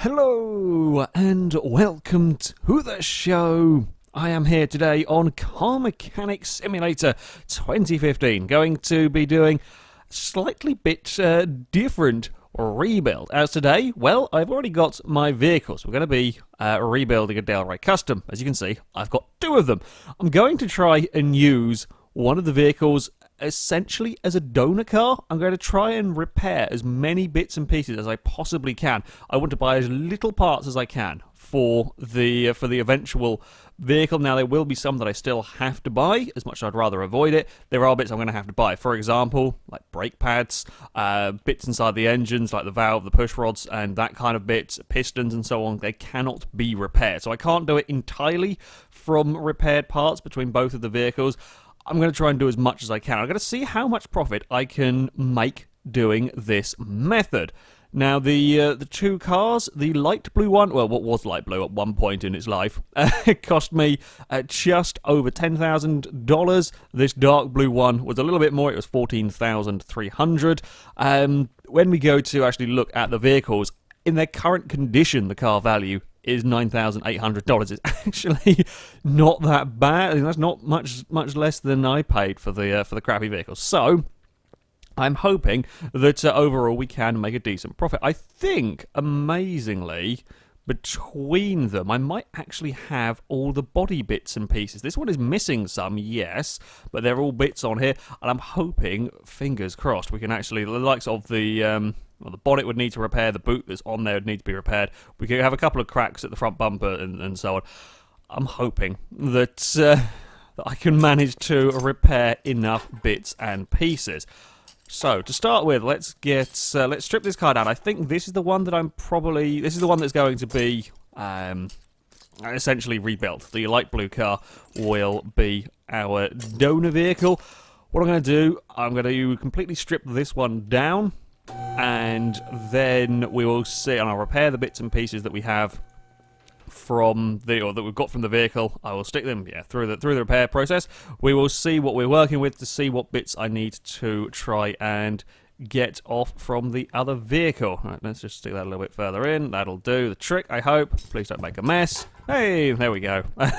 Hello and welcome to the show. I am here today on Car Mechanic Simulator 2015, going to be doing a slightly bit different rebuild. As today, well, I've already got my vehicles. We're going to be rebuilding a Del Rey Custom. As you can see, I've got two of them. I'm going to try and use one of the vehicles essentially as a donor car. I'm going to try and repair as many bits and pieces as I possibly can. I want to buy as little parts as I can for the eventual vehicle. Now, there will be some that I still have to buy, as much as I'd rather avoid it. There are bits I'm going to have to buy. For example, like brake pads, bits inside the engines, like the valve, the push rods, and that kind of bits, pistons and so on. They cannot be repaired. So I can't do it entirely from repaired parts between both of the vehicles. I'm going to try and do as much as I can. I'm going to see how much profit I can make doing this method. Now, the two cars, the light blue one, well, what was light blue at one point in its life, it cost me just over $10,000. This dark blue one was a little bit more. It was $14,300. When we go to actually look at the vehicles, in their current condition, the car value is $9,800. It's actually not that bad. I mean, that's not much less than I paid for the crappy vehicles. So I'm hoping that overall we can make a decent profit. I think, amazingly, between them, I might actually have all the body bits and pieces. This one is missing some, yes, but they're all bits on here, and I'm hoping, fingers crossed, we can actually, the likes of the bonnet would need to repair, the boot that's on there would need to be repaired. We could have a couple of cracks at the front bumper and so on. I'm hoping that, that I can manage to repair enough bits and pieces. So, to start with, let's strip this car down. I think this is the one that this is the one that's going to be essentially rebuilt. The light blue car will be our donor vehicle. What I'm going to do, I'm going to completely strip this one down, and then we will see, and I'll repair the bits and pieces that we have that we've got from the vehicle. I will stick them through the repair process. We will see what we're working with to see what bits I need to try and get off from the other vehicle. Right, let's just stick that a little bit further in. That'll do the trick, I hope. Please don't make a mess. Hey, there we go. I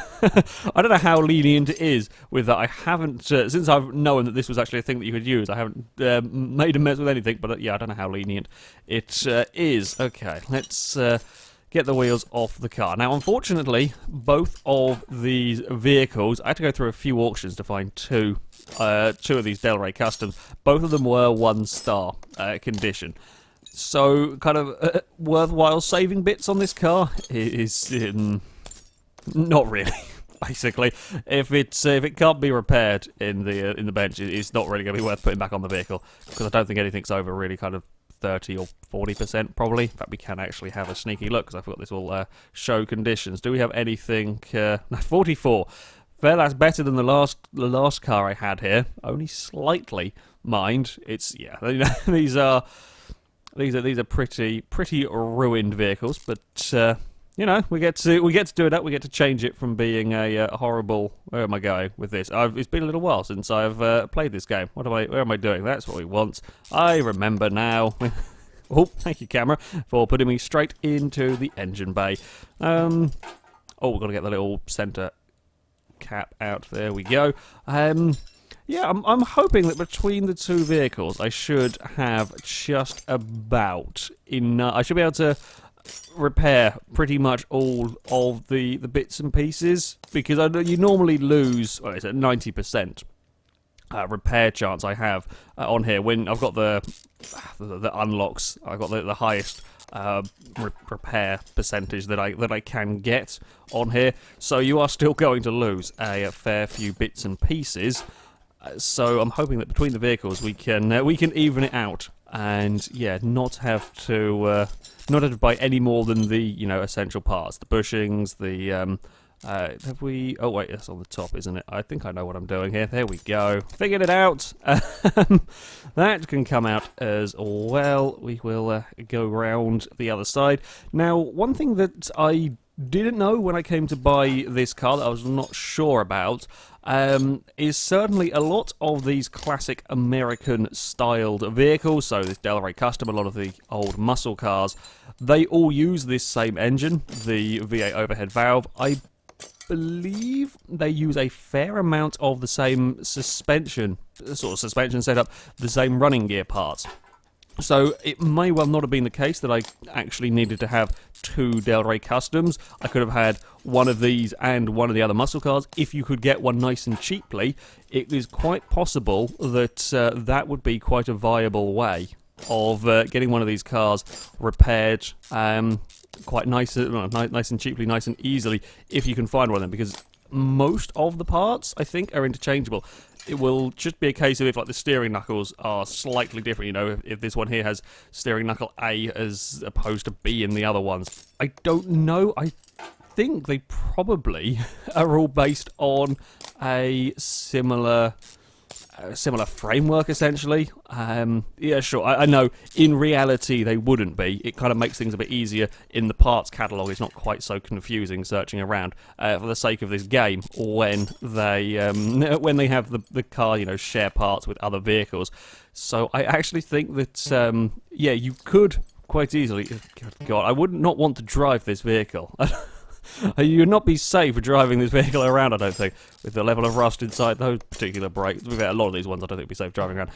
don't know how lenient it is with that. I haven't, since I've known that this was actually a thing that you could use, I haven't made a mess with anything, but yeah, I don't know how lenient it is. Okay, let's get the wheels off the car. Now, unfortunately, both of these vehicles, I had to go through a few auctions to find two of these Del Rey Customs. Both of them were 1-star condition. So, kind of worthwhile saving bits on this car is not really. Basically, if it can't be repaired in the bench, it's not really going to be worth putting back on the vehicle, because I don't think anything's over really kind of 30 or 40% probably. In fact, we can actually have a sneaky look, because I forgot this will show conditions. Do we have anything? No, 44. Well, that's better than the last car I had here. Only slightly, mind. It's these are pretty ruined vehicles, but you know, we get to do it up. We get to change it from being a horrible. Where am I going with this? It's been a little while since I've played this game. Where am I doing? That's what we want. I remember now. Oh, thank you, camera, for putting me straight into the engine bay. Oh, we've got to get the little centre cap out. There we go. Yeah, I'm hoping that between the two vehicles, I should have just about enough. I should be able to repair pretty much all of the bits and pieces, because you normally lose, well, it's at 90% repair chance I have on here when I've got the unlocks. I've got the highest repair percentage that I can get on here. So you are still going to lose a fair few bits and pieces. So I'm hoping that between the vehicles we can even it out, and yeah, not have to buy any more than the essential parts, the bushings, the have we? Oh wait, that's on the top, isn't it? I think I know what I'm doing here. There we go. Figured it out. That can come out as well. We will go round the other side. Now, one thing that I didn't know when I came to buy this car that I was not sure about is certainly a lot of these classic American-styled vehicles, so this Del Rey Custom, a lot of the old muscle cars, they all use this same engine, the V8 overhead valve. I believe they use a fair amount of the same suspension, sort of suspension setup, the same running gear parts. So it may well not have been the case that I actually needed to have two Del Rey Customs. I could have had one of these and one of the other muscle cars. If you could get one nice and cheaply, it is quite possible that that would be quite a viable way of getting one of these cars repaired quite nice and cheaply, nice and easily, if you can find one of them, because most of the parts, I think, are interchangeable. It will just be a case of if, like, the steering knuckles are slightly different, you know, if this one here has steering knuckle A as opposed to B in the other ones. I don't know. I think they probably are all based on a similar framework, essentially. Yeah, sure. I know in reality they wouldn't be. It kind of makes things a bit easier in the parts catalogue. It's not quite so confusing searching around for the sake of this game when they have the car, you know, share parts with other vehicles. So I actually think that yeah, you could quite easily. God, I would not want to drive this vehicle. You would not be safe driving this vehicle around, I don't think, with the level of rust inside those particular brakes. We've had a lot of these ones I don't think would be safe driving around.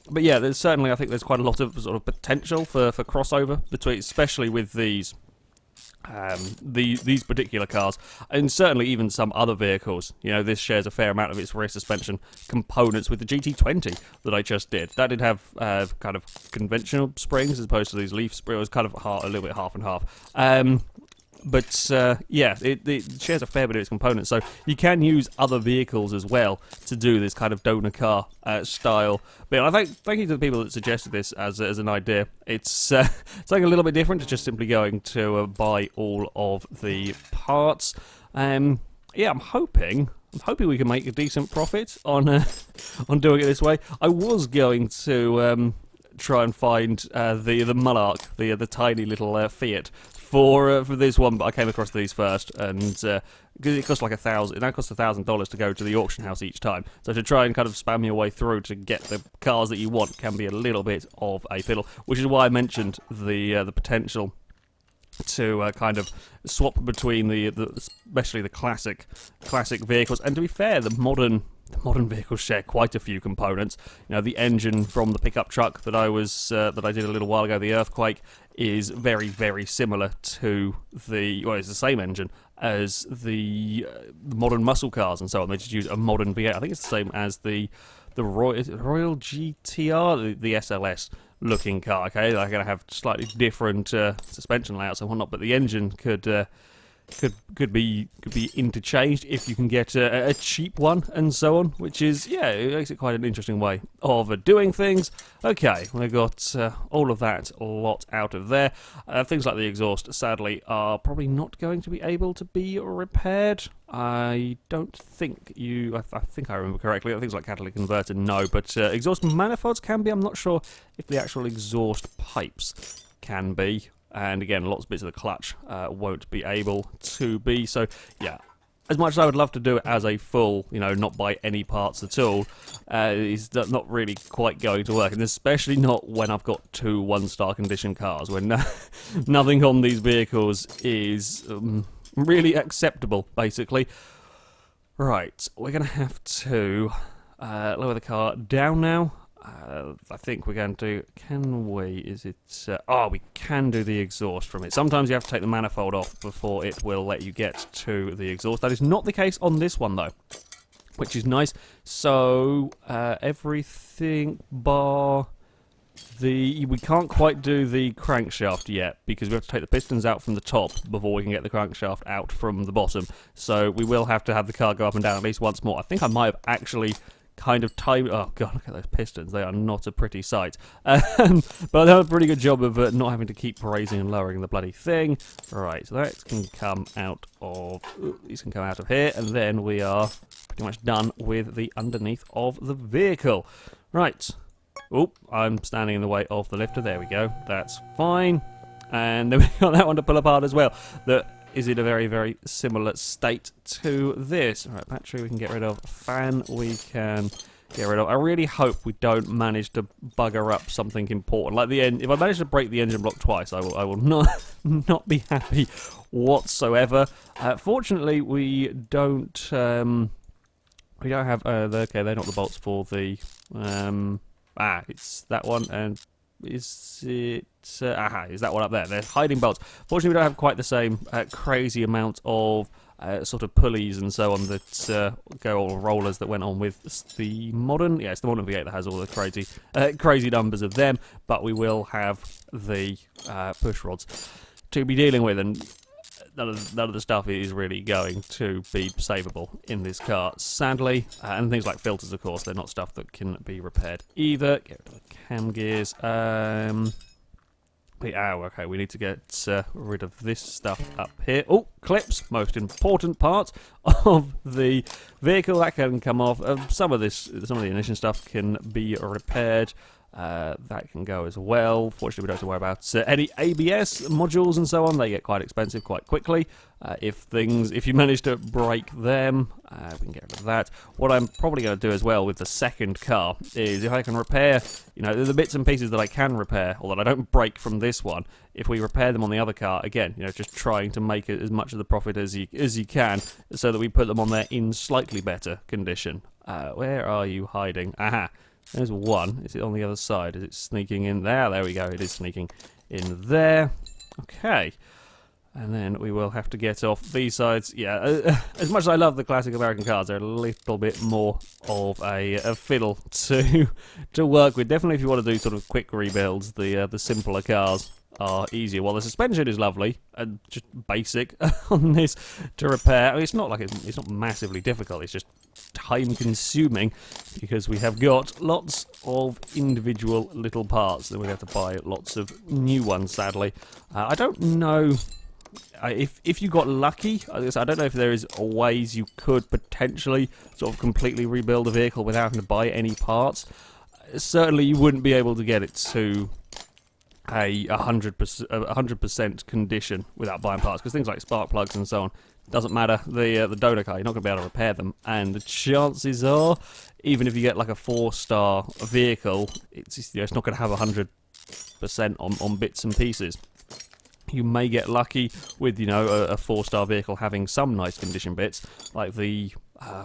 But yeah, there's certainly, I think there's quite a lot of sort of potential for crossover between, especially with these particular cars, and certainly even some other vehicles. You know, this shares a fair amount of its rear suspension components with the GT20 that I just did. That did have kind of conventional springs as opposed to these leaf springs. It was kind of a little bit half and half. But yeah, it shares a fair bit of its components, so you can use other vehicles as well to do this kind of donor car style. But I thank you to the people that suggested this as an idea. It's something a little bit different to just simply going to buy all of the parts. Yeah, I'm hoping we can make a decent profit on doing it this way. I was going to try and find the Monarch, the tiny little Fiat, for this one, but I came across these first, and because it costs like $1,000, it now costs $1,000 to go to the auction house each time. So to try and kind of spam your way through to get the cars that you want can be a little bit of a fiddle, which is why I mentioned the potential to kind of swap between especially the classic vehicles. And to be fair, the modern vehicles share quite a few components. You know, the engine from the pickup truck that I did a little while ago, the Earthquake, is very, very similar to it's the same engine as the modern muscle cars and so on. They just use a modern V8. I think it's the same as the Royal GTR, the SLS looking car. Okay, they're going to have slightly different suspension layouts and whatnot, but the engine could be interchanged if you can get a cheap one and so on, which is, yeah, it makes it quite an interesting way of doing things. Okay, we got all of that lot out of there. Things like the exhaust, sadly, are probably not going to be able to be repaired. I don't think I think I remember correctly. Things like catalytic converter, no, but exhaust manifolds can be. I'm not sure if the actual exhaust pipes can be. And again, lots of bits of the clutch won't be able to be. So, yeah, as much as I would love to do it as a full, you know, not buy any parts at all, it's not really quite going to work. And especially not when I've got two one-star condition cars, when nothing on these vehicles is really acceptable, basically. Right, we're going to have to lower the car down now. I think we're going to, we can do the exhaust from it. Sometimes you have to take the manifold off before it will let you get to the exhaust. That is not the case on this one, though, which is nice. So, everything bar we can't quite do the crankshaft yet, because we have to take the pistons out from the top before we can get the crankshaft out from the bottom. So, we will have to have the car go up and down at least once more. I think I might have actually kind of time. Oh god, look at those pistons. They are not a pretty sight. But they have a pretty good job of not having to keep raising and lowering the bloody thing. Right, so that can come out of. These can come out of here, and then we are pretty much done with the underneath of the vehicle. Right. Oh, I'm standing in the way of the lifter. There we go. That's fine. And then we've got that one to pull apart as well. is in a very, very similar state to this. All right, battery we can get rid of. Fan we can get rid of. I really hope we don't manage to bugger up something important. Like the end, if I manage to break the engine block twice, I will not not be happy whatsoever. Fortunately, we don't have. Okay, they're not the bolts for the. It's that one, and is it? Is that one up there? They're hiding bolts. Fortunately, we don't have quite the same crazy amount of sort of pulleys and so on that go, or rollers that went on with the modern. Yeah, it's the modern V8 that has all the crazy numbers of them. But we will have the push rods to be dealing with, and none of the stuff is really going to be savable in this car, sadly. And things like filters, of course, they're not stuff that can be repaired either. Get rid of the cam gears. Okay, we need to get rid of this stuff up here. Oh, clips, most important part of the vehicle. That can come off. Some of the ignition stuff can be repaired. That can go as well. Fortunately, we don't have to worry about any ABS modules and so on. They get quite expensive quite quickly. If you manage to break them, we can get rid of that. What I'm probably going to do as well with the second car is if I can repair, the bits and pieces that I can repair, or that I don't break from this one, if we repair them on the other car, again, just trying to make it as much of the profit as you can, so that we put them on there in slightly better condition. Where are you hiding? Aha. There's one. Is it on the other side? Is it sneaking in there? There we go. It is sneaking in there. Okay. And then we will have to get off these sides. Yeah, as much as I love the classic American cars, they're a little bit more of a fiddle to work with. Definitely if you want to do sort of quick rebuilds, the simpler cars are easier. Well, the suspension is lovely and just basic on this to repair. I mean, it's not massively difficult. It's just time consuming because we have got lots of individual little parts that we have to buy lots of new ones, sadly. I don't know if you got lucky. I don't know if there is ways you could potentially sort of completely rebuild a vehicle without having to buy any parts. Certainly you wouldn't be able to get it to a 100% condition without buying parts, because things like spark plugs and so on, doesn't matter. The donor car, you're not going to be able to repair them, and the chances are, even if you get like a 4-star vehicle, it's not going to have 100% on bits and pieces. You may get lucky with a 4-star vehicle having some nice condition bits, like the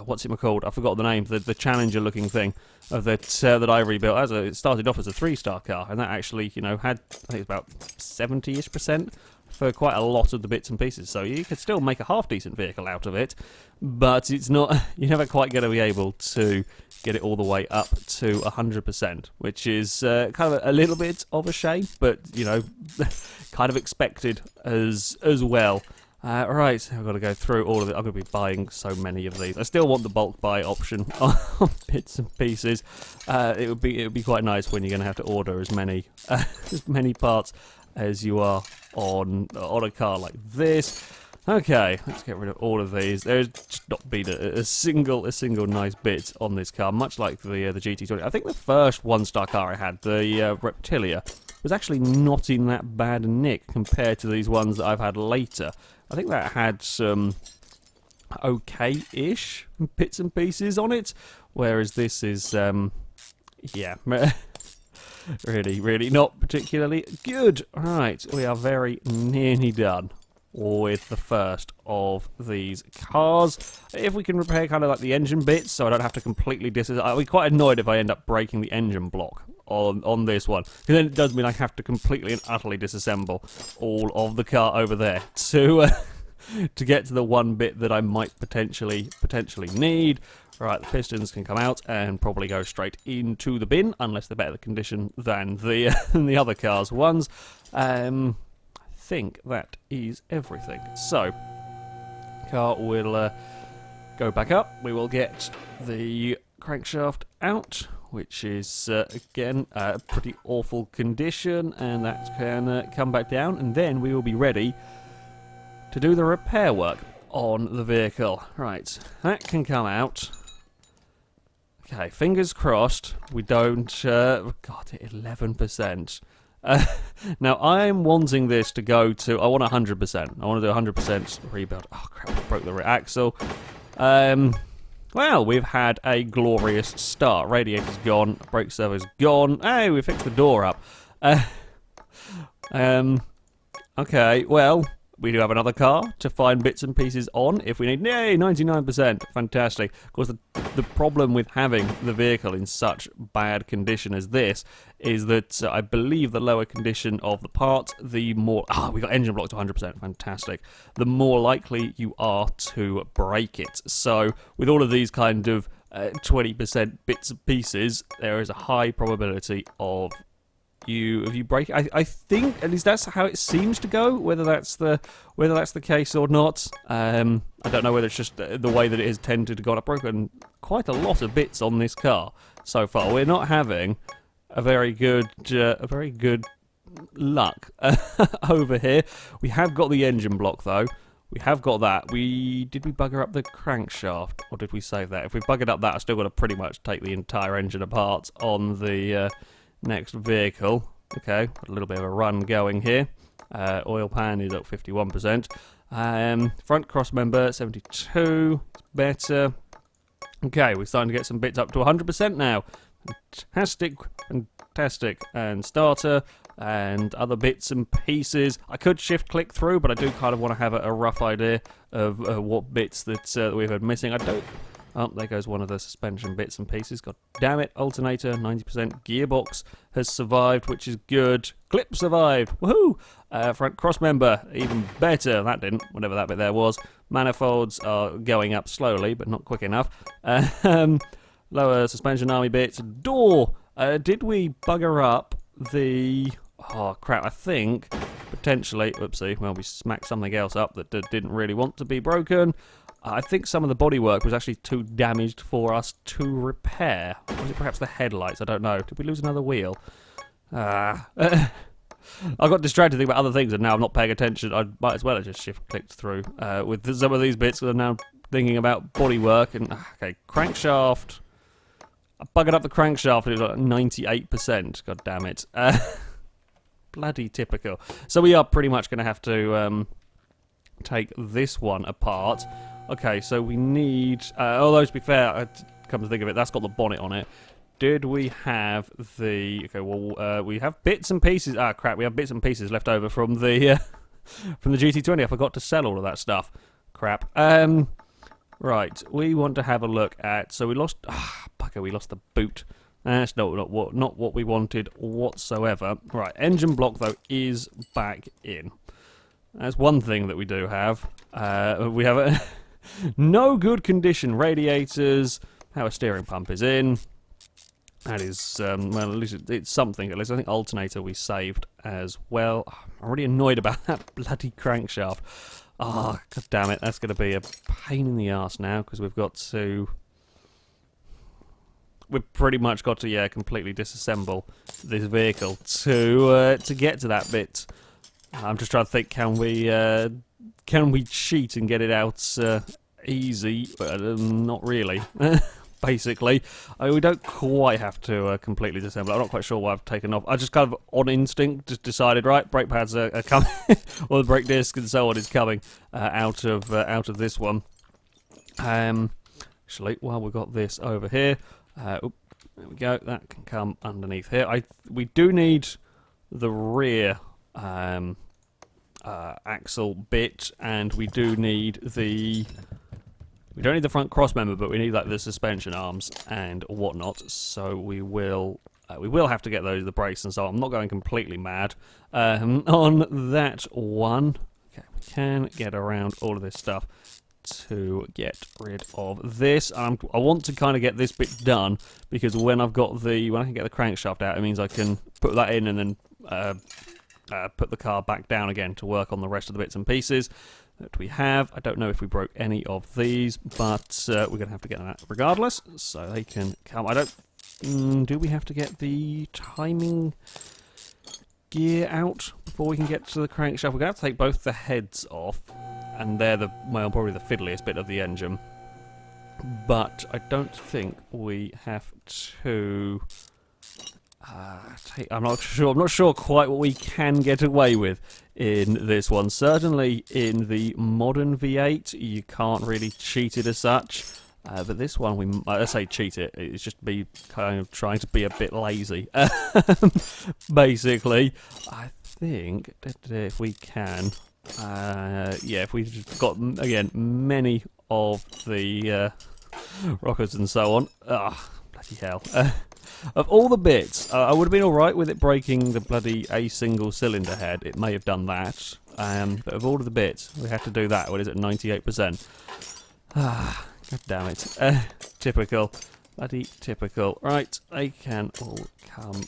what's it called? I forgot the name. The Challenger looking thing that I rebuilt. It started off as a 3-star car, and that actually had, I think it's about 70-ish% for quite a lot of the bits and pieces. So you could still make a half decent vehicle out of it, but it's not. You're never quite going to be able to get it all the way up to 100%, which is kind of a little bit of a shame, but kind of expected as well. Right, I've got to go through all of it. I'm going to be buying so many of these. I still want the bulk buy option on bits and pieces. It would be quite nice when you're going to have to order as many parts as you are on a car like this. Okay, let's get rid of all of these. There's just not been a single nice bit on this car, much like the GT20. I think the first 1-star car I had, the Reptilia, was actually not in that bad a nick compared to these ones that I've had later. I think that had some okay-ish bits and pieces on it, whereas this is, yeah, really not particularly good. Right, we are very nearly done with the first of these cars. If we can repair kind of like the engine bits, so I don't have to completely I'll be quite annoyed if I end up breaking the engine block on this one, because then it does mean I have to completely and utterly disassemble all of the car over there to get to the one bit that I might potentially need. Right, the pistons can come out and probably go straight into the bin, unless they're better condition than the other cars' ones. I think that is everything. So, car will go back up. We will get the crankshaft out, which is again a pretty awful condition, and that can come back down, and then we will be ready to do the repair work on the vehicle. Right, that can come out. Okay, fingers crossed we don't... God, 11%. Now, I'm wanting this to go to... I want 100%. I want to do 100% rebuild. Oh, crap, I broke the rear axle. Well, we've had a glorious start. Radiator's gone. Brake servo's gone. Hey, we fixed the door up. Okay, well... We do have another car to find bits and pieces on if we need. Yay, 99%. Fantastic. Of course, the problem with having the vehicle in such bad condition as this is that I believe the lower condition of the part, the more... we got engine block to 100%. Fantastic. The more likely you are to break it. So, with all of these kind of 20% bits and pieces, there is a high probability of... If you break it, I think at least that's how it seems to go. Whether that's the case or not, I don't know whether it's just the way that it has tended to go. I've broken quite a lot of bits on this car so far. We're not having a very good luck over here. We have got the engine block though. We have got that. Did we bugger up the crankshaft or did we save that? If we buggered up that, I still got to pretty much take the entire engine apart on the. Next vehicle. Okay, got a little bit of a run going here. Oil pan is at 51%. Front cross member 72. It's better. Okay, we're starting to get some bits up to 100% now. Fantastic, fantastic. And starter and other bits and pieces. I could shift click through, but I do kind of want to have a rough idea of what bits that we've had missing. I don't. Oh, there goes one of the suspension bits and pieces. God damn it. Alternator, 90%. Gearbox has survived, which is good. Clip survived. Woohoo! Front cross member, even better. That didn't, whatever that bit there was. Manifolds are going up slowly, but not quick enough. Lower suspension army bits. Door! Did we bugger up the... Oh, crap. I think, potentially... Oopsie. Well, we smacked something else up that didn't really want to be broken. I think some of the bodywork was actually too damaged for us to repair. Or was it perhaps the headlights? I don't know. Did we lose another wheel? I got distracted thinking about other things and now I'm not paying attention. I might as well have just shift-clicked through with some of these bits because I'm now thinking about bodywork. And okay, crankshaft. I buggered up the crankshaft and it was like 98%. God damn it. Bloody typical. So we are pretty much going to have to take this one apart. Okay, so we need... although, to be fair, come to think of it, that's got the bonnet on it. Did we have the... Okay, well, we have bits and pieces... Ah, crap, we have bits and pieces left over from the from the GT20. I forgot to sell all of that stuff. Crap. Right, we want to have a look at... So we lost... bugger, we lost the boot. That's not what we wanted whatsoever. Right, engine block, though, is back in. That's one thing that we do have. We have a no good condition radiators. Power steering pump is in. That is, well, at least it's something. At least I think alternator we saved as well. I'm already annoyed about that bloody crankshaft. Oh, god damn it. That's going to be a pain in the arse now because we've got to... We've pretty much got to, yeah, completely disassemble this vehicle to get to that bit. I'm just trying to think, can we cheat and get it out easy? Not really, basically. We don't quite have to completely disassemble. I'm not quite sure why I've taken off. I just kind of, on instinct, just decided, right, brake pads are coming, or the brake disc and so on is coming out of this one. Actually, while we've got this over here, there we go, that can come underneath here. We do need the rear... axle bit, and we do need the... We don't need the front cross member, but we need like the suspension arms and whatnot. So we will have to get those, the brakes and so on. I'm not going completely mad on that one. Okay, we can get around all of this stuff to get rid of this. I want to kind of get this bit done because when I can get the crankshaft out, it means I can put that in and then put the car back down again to work on the rest of the bits and pieces that we have. I don't know if we broke any of these, but we're going to have to get that regardless, so they can come. I don't... do we have to get the timing gear out before we can get to the crankshaft? We're going to have to take both the heads off, and they're probably the fiddliest bit of the engine. But I don't think we have to... I'm not sure. I'm not sure quite what we can get away with in this one. Certainly in the modern V8, you can't really cheat it as such. But this one, I say cheat it. It's just be kind of trying to be a bit lazy. Basically, I think if we can, yeah, if we've got again many of the rockets and so on. Bloody hell. Of all the bits, I would have been alright with it breaking the bloody a single cylinder head. It may have done that. But of all of the bits, we have to do that. What is it, 98%? God damn it. Typical. Bloody typical. Right, they can all come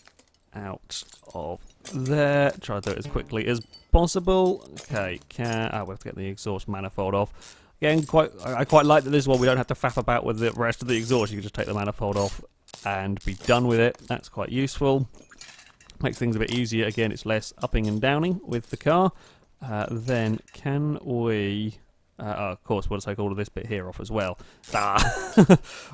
out of there. Try to do it as quickly as possible. Okay, we have to get the exhaust manifold off. Again, I quite like that this one we don't have to faff about with the rest of the exhaust. You can just take the manifold off and be done with it. That's quite useful. Makes things a bit easier. Again, it's less upping and downing with the car. Then can we... of course, we'll take all of this bit here off as well.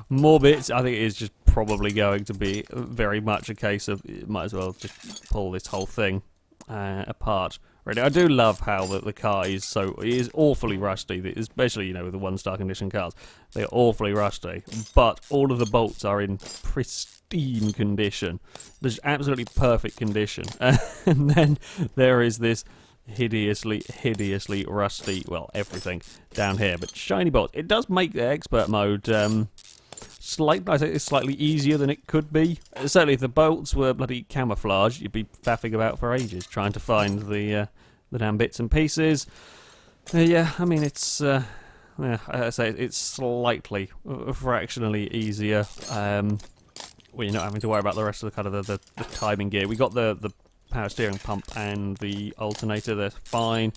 More bits. I think it is just probably going to be very much a case of might as well just pull this whole thing apart. Really, I do love how the car is awfully rusty, especially with the 1-star condition cars. They're awfully rusty, but all of the bolts are in pristine condition. There's absolutely perfect condition, and then there is this hideously rusty, well, everything down here, but shiny bolts. It does make the expert mode I think it's slightly easier than it could be. Certainly if the bolts were bloody camouflage, you'd be faffing about for ages trying to find the damn bits and pieces. Yeah, I mean it's yeah, I say it's slightly fractionally easier when you're not having to worry about the rest of the kind of the timing gear. We got the power steering pump and the alternator, they're fine.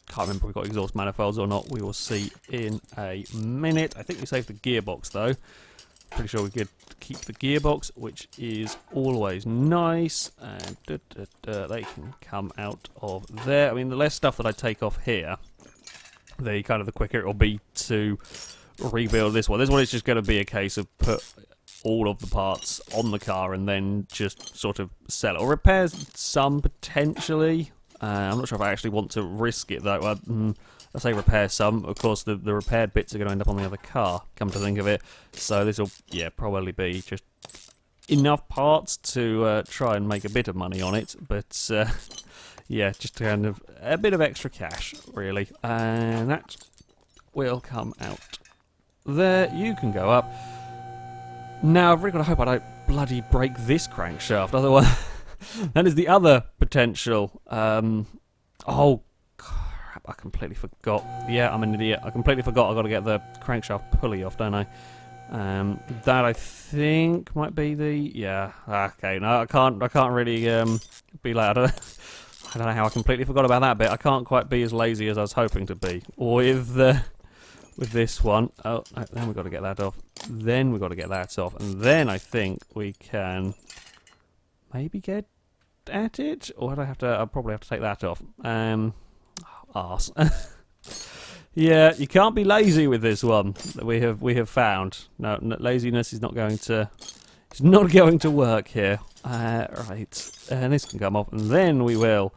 Can't remember if we've got exhaust manifolds or not. We will see in a minute. I think we saved the gearbox though. Pretty sure we could keep the gearbox, which is always nice. And they can come out of there. I mean, the less stuff that I take off here, the quicker it will be to rebuild this one. This one is just going to be a case of put all of the parts on the car and then just sort of sell it. Or repair some potentially. I'm not sure if I actually want to risk it though. I say repair some. Of course, the repaired bits are going to end up on the other car, come to think of it. So this will, yeah, probably be just enough parts to try and make a bit of money on it. But, yeah, just kind of a bit of extra cash, really. And that will come out there. You can go up. Now, I've really got to hope I don't bloody break this crankshaft, otherwise... That is the other potential. Oh, crap, I completely forgot. Yeah, I'm an idiot. I completely forgot I've got to get the crankshaft pulley off, don't I? That I think might be the... Yeah, okay, no, I can't really be like... I don't know how I completely forgot about that bit. I can't quite be as lazy as I was hoping to be. With this one. Oh, no, then we've got to get that off. Then we've got to get that off. And then I think we can... maybe get at it, or would I have to? I'll probably have to take that off. Arse. Yeah, you can't be lazy with this one. We have found. No, laziness is not going to. It's not going to work here. Right, and this can come off, and then we will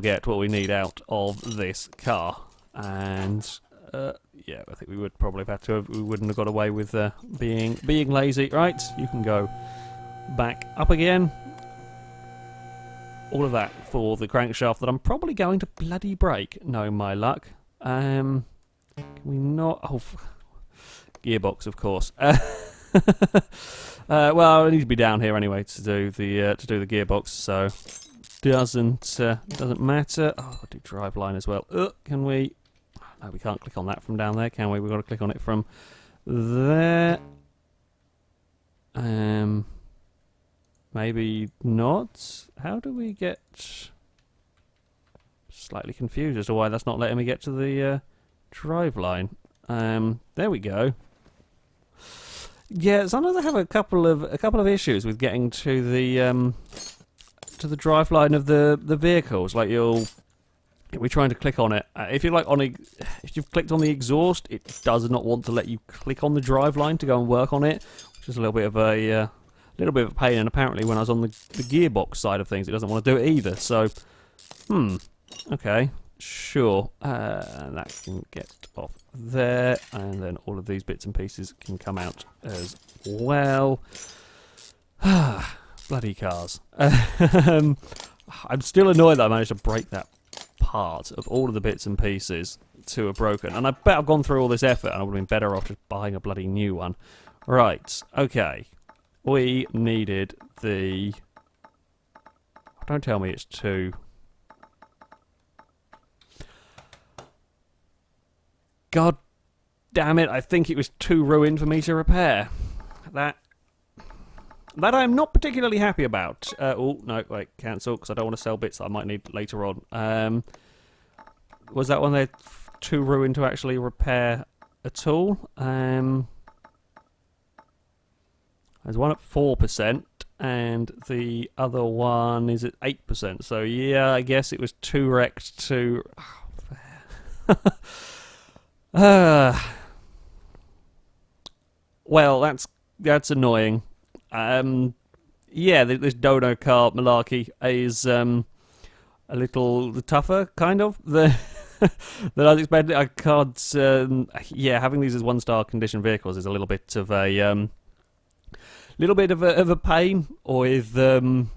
get what we need out of this car. And yeah, I think we would probably have had to. We wouldn't have got away with being lazy. Right, you can go back up again. All of that for the crankshaft that I'm probably going to bloody break, knowing my luck. Can we not? Oh, gearbox, of course. Well, I need to be down here anyway to do the gearbox, so doesn't matter. Oh, I'll do driveline as well. Can we? No, we can't click on that from down there, can we? We've got to click on it from there. Maybe not. How do we get... Slightly confused as to why that's not letting me get to the drive line. There we go. Yeah, sometimes I have a couple of issues with getting to the drive line of the vehicles. Like you'll be trying to click on it. If you've clicked on the exhaust, it does not want to let you click on the drive line to go and work on it, which is a little bit of a little bit of a pain, and apparently when I was on the gearbox side of things, it doesn't want to do it either. So, okay, sure. And that can get off there, and then all of these bits and pieces can come out as well. Bloody cars. I'm still annoyed that I managed to break that part of all of the bits and pieces to a broken. And I bet I've gone through all this effort and I would have been better off just buying a bloody new one. Right, okay. We needed the... Don't tell me it's 2. God damn it, I think it was too ruined for me to repair. That I'm not particularly happy about. Oh, no, wait, cancel, because I don't want to sell bits that I might need later on. Was that one there too ruined to actually repair at all? There's one at 4%, and the other one is at 8%. So, yeah, I guess it was too wrecked to... Well, that's annoying. Yeah, this dono car malarkey is a little tougher, kind of, than I was expecting. I can't. Yeah, having these as 1-star condition vehicles is a little bit of a pain, with some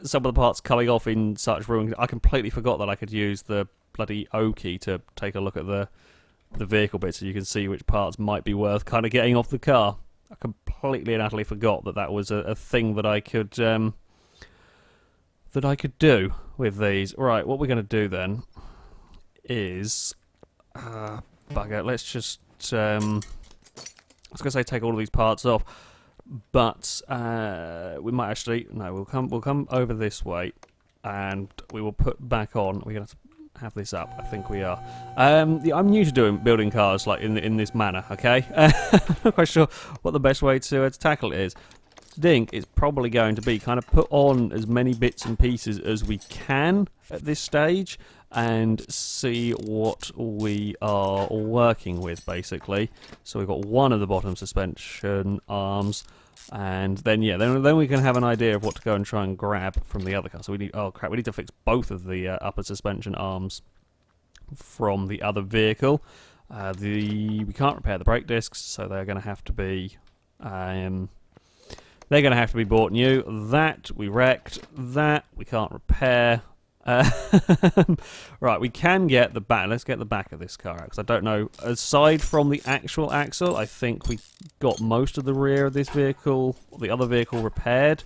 of the parts coming off in such ruin. I completely forgot that I could use the bloody O key to take a look at the vehicle bits, so you can see which parts might be worth kind of getting off the car. I completely and utterly forgot that was a thing that I could do with these. Right, what we're going to do then is bugger. Let's just I was going to say take all of these parts off, but we might actually we'll come over this way, and we will put back on. We're going to have this up. I think we are. I'm new to building cars like in this manner. Okay, I'm not quite sure what the best way to tackle it is. I think it's probably going to be kind of put on as many bits and pieces as we can at this stage and see what we are working with, basically. So we've got one of the bottom suspension arms, and then then we can have an idea of what to go and try and grab from the other car. So we need we need to fix both of the upper suspension arms from the other vehicle. We can't repair the brake discs, so they're going to have to be bought new. That we wrecked. That we can't repair. Right, we can get the back. Let's get the back of this car out, because I don't know. Aside from the actual axle, I think we got most of the rear of this vehicle, the other vehicle, repaired.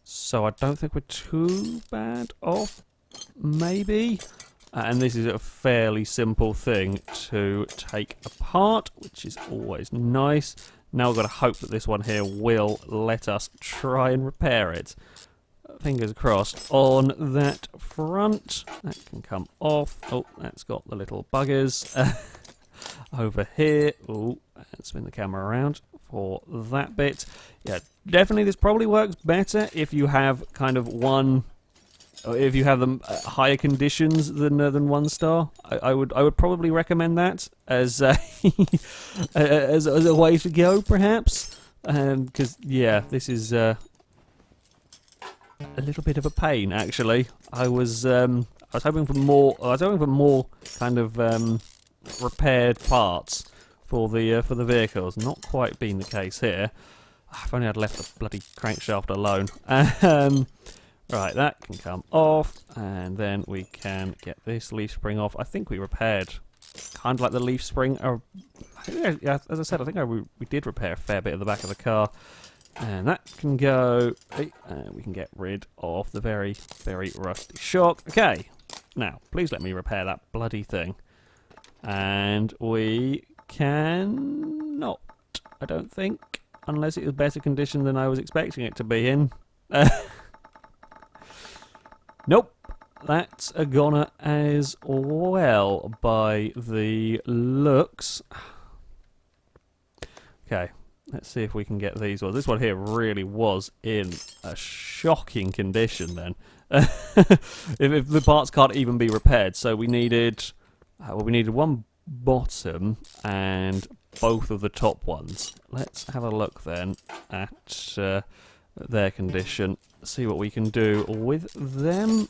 So I don't think we're too bad off. Maybe. And this is a fairly simple thing to take apart, which is always nice. Now we've got to hope that this one here will let us try and repair it. Fingers crossed on that front. That can come off. Oh, that's got the little buggers over here. Oh, let's spin the camera around for that bit. Yeah, definitely this probably works better if you have kind of one... If you have them higher conditions than 1-star, I would probably recommend that as a as a way to go, perhaps, because yeah, this is a little bit of a pain actually. I was hoping for more. I was hoping for more kind of repaired parts for the vehicles. Not quite been the case here. If only I'd left the bloody crankshaft alone. Right, that can come off, and then we can get this leaf spring off. I think we repaired kind of like the leaf spring. Yeah, as I said, I think we did repair a fair bit of the back of the car. And that can go. We can get rid of the very, very rusty shock. Okay, now, please let me repair that bloody thing. And we can not, I don't think, unless it was better condition than I was expecting it to be in. Nope, that's a goner as well by the looks. Okay, let's see if we can get these ones. This one here really was in a shocking condition then. if the parts can't even be repaired, so we needed one bottom and both of the top ones. Let's have a look then at their condition. See what we can do with them.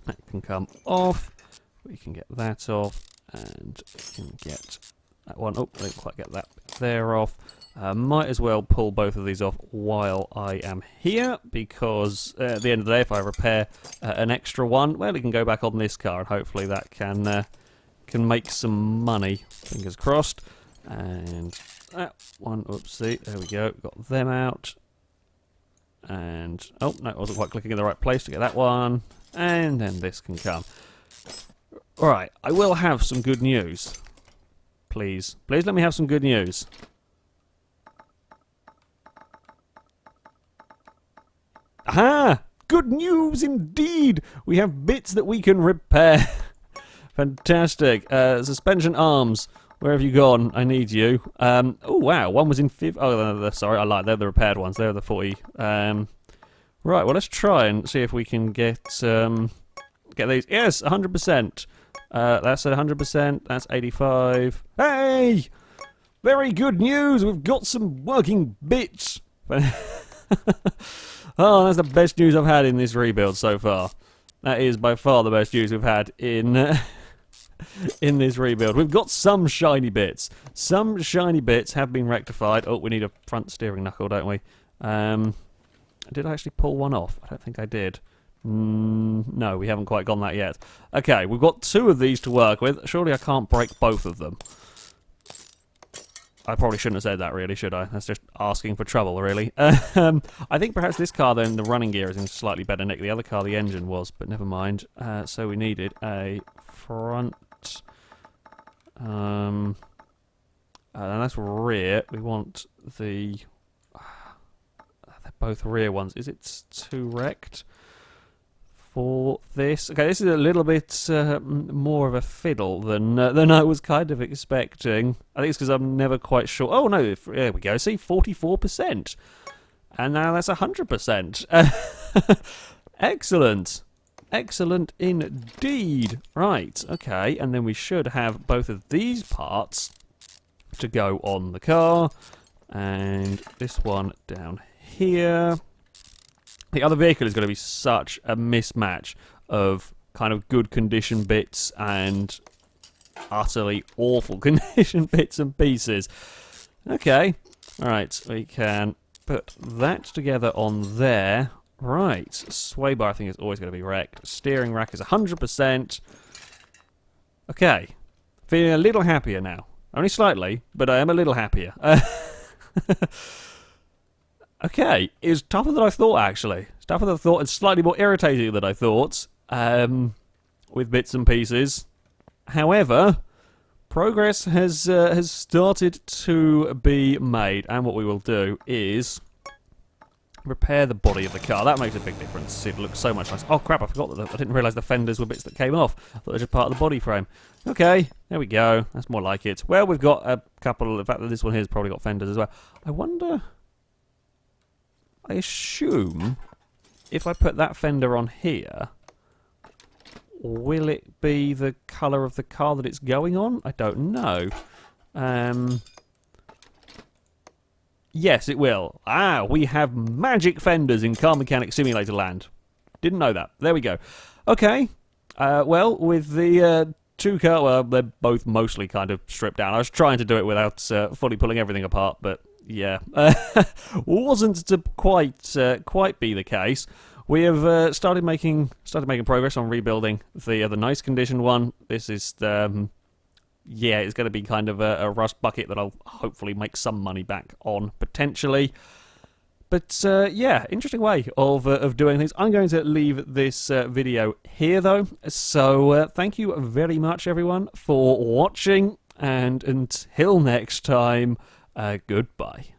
That can come off. We can get that off, and we can get that one. Oh, I didn't quite get that bit there off. Might as well pull both of these off while I am here, because at the end of the day, if I repair an extra one, well, it can go back on this car, and hopefully that can make some money. Fingers crossed. And that one, oopsie, there we go. Got them out. And, oh, no, I wasn't quite clicking in the right place to get that one. And then this can come. Alright, I will have some good news. Please. Please let me have some good news. Aha! Good news indeed! We have bits that we can repair. Fantastic. Suspension arms. Where have you gone? I need you. Oh, wow. One was in... sorry, I lied. They're the repaired ones. They're the 40. Right, well, let's try and see if we can get these. Yes, 100%. That's at 100%. That's 85. Hey! Very good news. We've got some working bits. Oh, that's the best news I've had in this rebuild so far. That is by far the best news we've had in in this rebuild. We've got some shiny bits. Some shiny bits have been rectified. Oh, we need a front steering knuckle, don't we? Did I actually pull one off? I don't think I did. No, we haven't quite gone that yet. Okay, we've got 2 of these to work with. Surely I can't break both of them. I probably shouldn't have said that, really, should I? That's just asking for trouble, really. I think perhaps this car, then, the running gear is in slightly better nick. The other car, the engine was, but never mind. So we needed a front... and that's rear. We want the... they're both rear ones. Is it too wrecked for this? Okay, this is a little bit more of a fiddle than I was kind of expecting. I think it's because I'm never quite sure. Oh no, there we go. See, 44%, and now that's 100%. Excellent, excellent indeed. Right, okay, and then we should have both of these parts to go on the car, and this one down here. The other vehicle is going to be such a mismatch of kind of good condition bits and utterly awful condition bits and pieces. Okay, alright, we can put that together on there. Right, sway bar I think is always going to be wrecked. Steering rack is 100%. Okay, feeling a little happier now. Only slightly, but I am a little happier. Okay, it was tougher than I thought, actually. It's tougher than I thought and slightly more irritating than I thought, with bits and pieces. However, progress has started to be made, and what we will do is repair the body of the car. That makes a big difference. It looks so much nicer. Oh crap, I forgot that I didn't realise the fenders were bits that came off. I thought they were just part of the body frame. Okay, there we go. That's more like it. Well, we've got a couple, in fact this one here's probably got fenders as well. I wonder... I assume if I put that fender on here, will it be the colour of the car that it's going on? I don't know. Yes, it will. Ah, we have magic fenders in Car Mechanic Simulator Land. Didn't know that. There we go. Okay. Well, with the 2 car, well, they're both mostly kind of stripped down. I was trying to do it without fully pulling everything apart, but yeah, wasn't to quite be the case. We have started making progress on rebuilding the nice condition one. This is yeah, it's going to be kind of a rust bucket that I'll hopefully make some money back on potentially. But yeah, interesting way of doing things. I'm going to leave this video here though. So thank you very much everyone for watching, and until next time. Goodbye.